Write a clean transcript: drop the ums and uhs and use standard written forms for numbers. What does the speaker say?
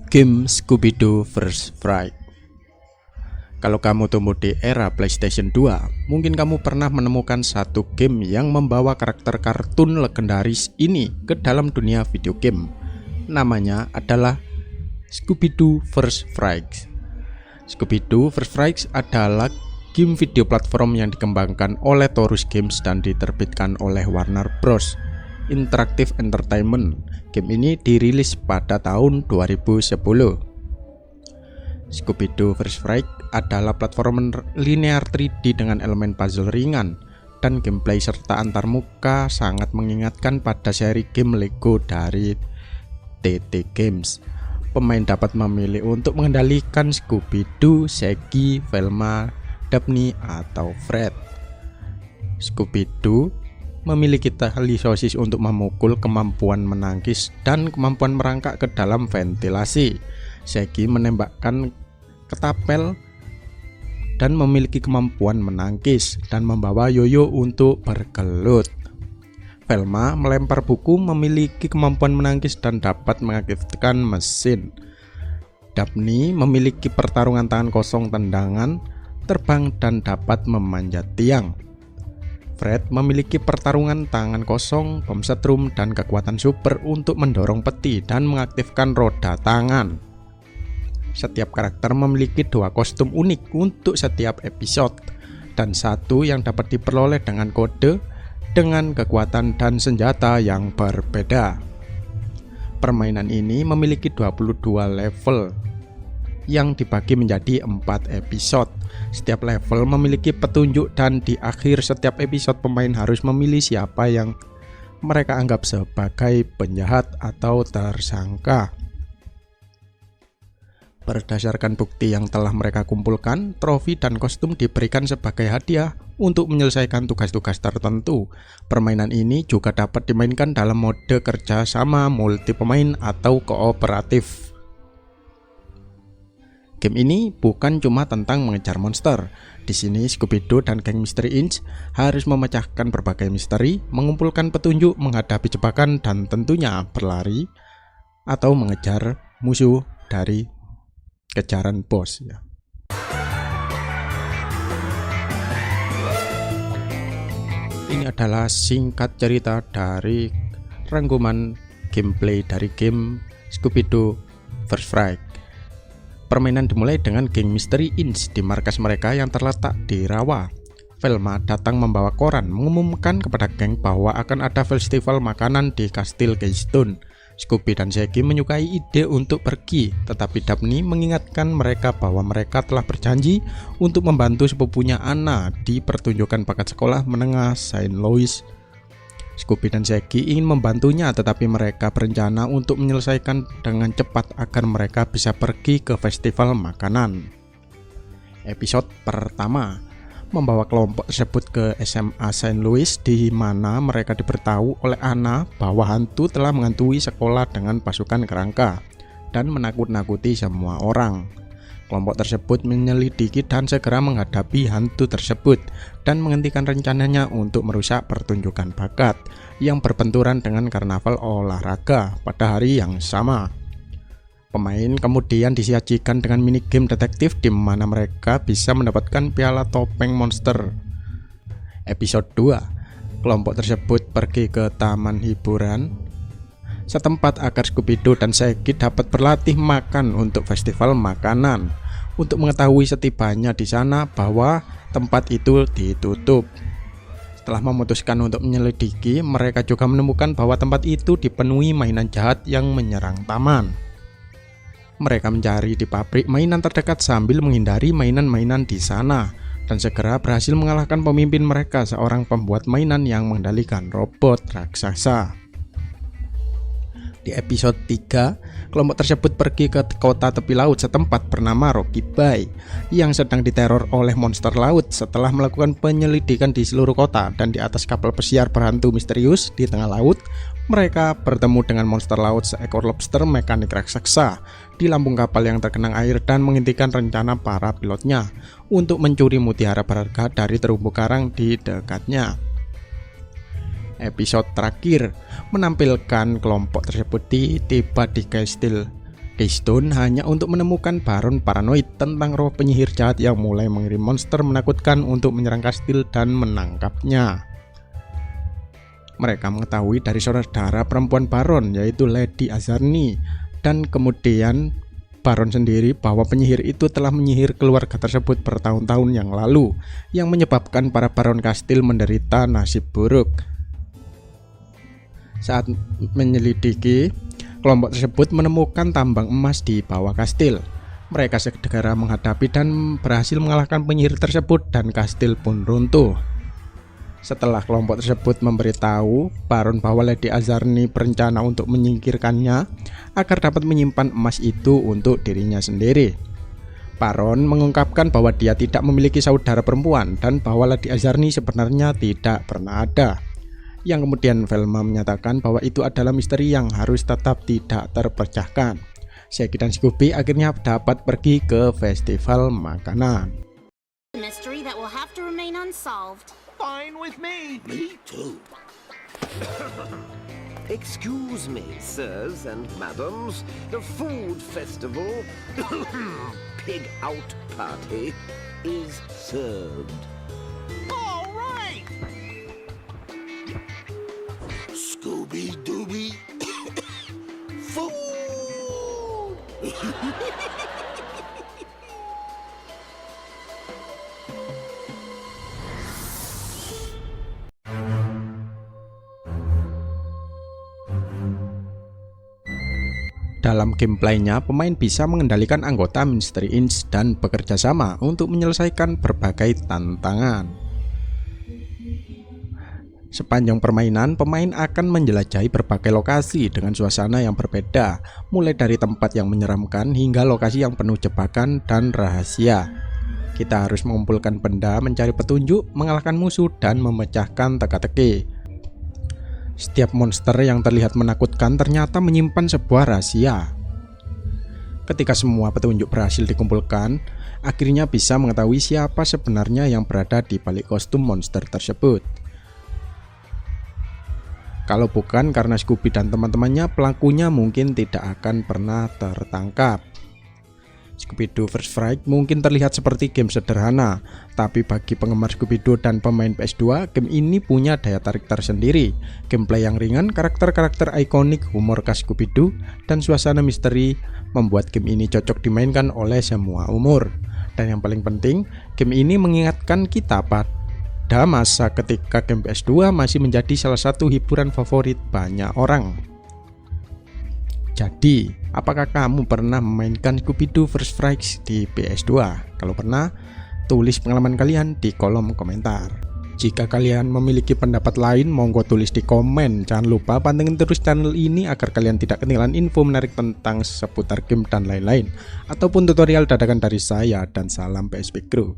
Game Scooby-Doo vs. Fright. Kalau kamu tumbuh di era PlayStation 2, mungkin kamu pernah menemukan satu game yang membawa karakter kartun legendaris ini ke dalam dunia video game. Namanya adalah Scooby-Doo vs. Fright. Scooby-Doo vs. Fright adalah game video platform yang dikembangkan oleh Torus Games dan diterbitkan oleh Warner Bros. Interactive Entertainment. Game ini dirilis pada tahun 2010. Scooby-Doo vs. Fright adalah platformer linear 3D dengan elemen puzzle ringan dan gameplay serta antarmuka sangat mengingatkan pada seri game Lego dari TT Games. Pemain dapat memilih untuk mengendalikan Scooby-Doo, Shaggy, Velma, Daphne, atau Fred. Scooby-Doo memiliki telesosis untuk memukul, kemampuan menangkis, dan kemampuan merangkak ke dalam ventilasi. Shaggy menembakkan ketapel dan memiliki kemampuan menangkis dan membawa yoyo untuk bergelut. Velma melempar buku, memiliki kemampuan menangkis dan dapat mengaktifkan mesin. Daphne memiliki pertarungan tangan kosong, tendangan, terbang, dan dapat memanjat tiang. Fred memiliki pertarungan tangan kosong, bom setrum, dan kekuatan super untuk mendorong peti dan mengaktifkan roda tangan. Setiap karakter memiliki 2 kostum unik untuk setiap episode, dan satu yang dapat diperoleh dengan kode dengan kekuatan dan senjata yang berbeda. Permainan ini memiliki 22 level yang dibagi menjadi 4 episode. Setiap level memiliki petunjuk dan di akhir setiap episode pemain harus memilih siapa yang mereka anggap sebagai penjahat atau tersangka. Berdasarkan bukti yang telah mereka kumpulkan, trofi dan kostum diberikan sebagai hadiah untuk menyelesaikan tugas-tugas tertentu. Permainan ini juga dapat dimainkan dalam mode kerja sama, multi pemain, atau kooperatif. Game ini bukan cuma tentang mengejar monster. Di sini Scooby-Doo dan geng Mystery Inc. harus memecahkan berbagai misteri, mengumpulkan petunjuk, menghadapi jebakan, dan tentunya berlari atau mengejar musuh dari kejaran bos ya. Ini adalah singkat cerita dari rangkuman gameplay dari game Scooby-Doo vs. Fright. Permainan dimulai dengan geng Mystery Inc. di markas mereka yang terletak di rawa. Velma datang membawa koran mengumumkan kepada geng bahwa akan ada festival makanan di Kastil Keystone. Scooby dan Shaggy menyukai ide untuk pergi, tetapi Daphne mengingatkan mereka bahwa mereka telah berjanji untuk membantu sepupunya Anna di pertunjukan bakat sekolah menengah Saint Louis. Scooby dan Shaggy ingin membantunya, tetapi mereka berencana untuk menyelesaikan dengan cepat agar mereka bisa pergi ke festival makanan. Episode pertama membawa kelompok tersebut ke SMA Saint Louis, di mana mereka diberitahu oleh Anna bahwa hantu telah menghantui sekolah dengan pasukan kerangka dan menakut-nakuti semua orang. Kelompok tersebut menyelidiki dan segera menghadapi hantu tersebut dan menghentikan rencananya untuk merusak pertunjukan bakat yang berbenturan dengan karnaval olahraga pada hari yang sama. Pemain kemudian disajikan dengan minigame detektif di mana mereka bisa mendapatkan piala topeng monster. Episode 2, kelompok tersebut pergi ke taman hiburan setempat agar Scooby-Doo dan Shaggy dapat berlatih makan untuk festival makanan. Untuk mengetahui setibanya di sana bahwa tempat itu ditutup. Setelah memutuskan untuk menyelidiki, mereka juga menemukan bahwa tempat itu dipenuhi mainan jahat yang menyerang taman. Mereka mencari di pabrik mainan terdekat sambil menghindari mainan-mainan di sana, dan segera berhasil mengalahkan pemimpin mereka, seorang pembuat mainan yang mengendalikan robot raksasa. Di episode 3, kelompok tersebut pergi ke kota tepi laut setempat bernama Rocky Bay yang sedang diteror oleh monster laut. Setelah melakukan penyelidikan di seluruh kota dan di atas kapal pesiar berhantu misterius di tengah laut, mereka bertemu dengan monster laut seekor lobster mekanik raksasa di lambung kapal yang tergenang air dan menghentikan rencana para pilotnya untuk mencuri mutiara berharga dari terumbu karang di dekatnya. Episode terakhir menampilkan kelompok tersebut tiba di Kastil Keystone hanya untuk menemukan Baron paranoid tentang roh penyihir jahat yang mulai mengirim monster menakutkan untuk menyerang kastil dan menangkapnya. Mereka mengetahui dari saudara perempuan Baron, yaitu Lady Azarni, dan kemudian Baron sendiri bahwa penyihir itu telah menyihir keluarga tersebut bertahun-tahun yang lalu, yang menyebabkan para Baron kastil menderita nasib buruk. Saat menyelidiki, kelompok tersebut menemukan tambang emas di bawah kastil. Mereka segera menghadapi dan berhasil mengalahkan penyihir tersebut dan kastil pun runtuh. Setelah kelompok tersebut memberitahu Baron bahwa Lady Azarni berencana untuk menyingkirkannya agar dapat menyimpan emas itu untuk dirinya sendiri. Baron mengungkapkan bahwa dia tidak memiliki saudara perempuan dan bahwa Lady Azarni sebenarnya tidak pernah ada. Yang kemudian Velma menyatakan bahwa itu adalah misteri yang harus tetap tidak terpecahkan. Shaggy dan Scooby akhirnya dapat pergi ke festival makanan. Mystery that will have to remain unsolved. Fine with me. Me too. Excuse me, sirs and madams. The food festival, pig out party, is served. All right. Scooby-Dooby. Food! Dalam gameplaynya, pemain bisa mengendalikan anggota Mystery Inc. dan bekerja sama untuk menyelesaikan berbagai tantangan. Sepanjang permainan, pemain akan menjelajahi berbagai lokasi dengan suasana yang berbeda, mulai dari tempat yang menyeramkan hingga lokasi yang penuh jebakan dan rahasia. Kita harus mengumpulkan benda, mencari petunjuk, mengalahkan musuh, dan memecahkan teka-teki. Setiap monster yang terlihat menakutkan ternyata menyimpan sebuah rahasia. Ketika semua petunjuk berhasil dikumpulkan, akhirnya bisa mengetahui siapa sebenarnya yang berada di balik kostum monster tersebut. Kalau bukan karena Scooby dan teman-temannya, pelakunya mungkin tidak akan pernah tertangkap. Scooby-Doo vs Fright mungkin terlihat seperti game sederhana, tapi bagi penggemar Scooby-Doo dan pemain PS2, game ini punya daya tarik tersendiri. Gameplay yang ringan, karakter-karakter ikonik, humor khas Scooby-Doo, dan suasana misteri membuat game ini cocok dimainkan oleh semua umur. Dan yang paling penting, game ini mengingatkan kita pada masa ketika game PS2 masih menjadi salah satu hiburan favorit banyak orang. Jadi, apakah kamu pernah memainkan Scooby-Doo vs Fright di PS2? Kalau pernah, tulis pengalaman kalian di kolom komentar. Jika kalian memiliki pendapat lain, monggo tulis di komen. Jangan lupa pantengin terus channel ini agar kalian tidak ketinggalan info menarik tentang seputar game dan lain-lain, ataupun tutorial dadakan dari saya, dan salam PSP Crew.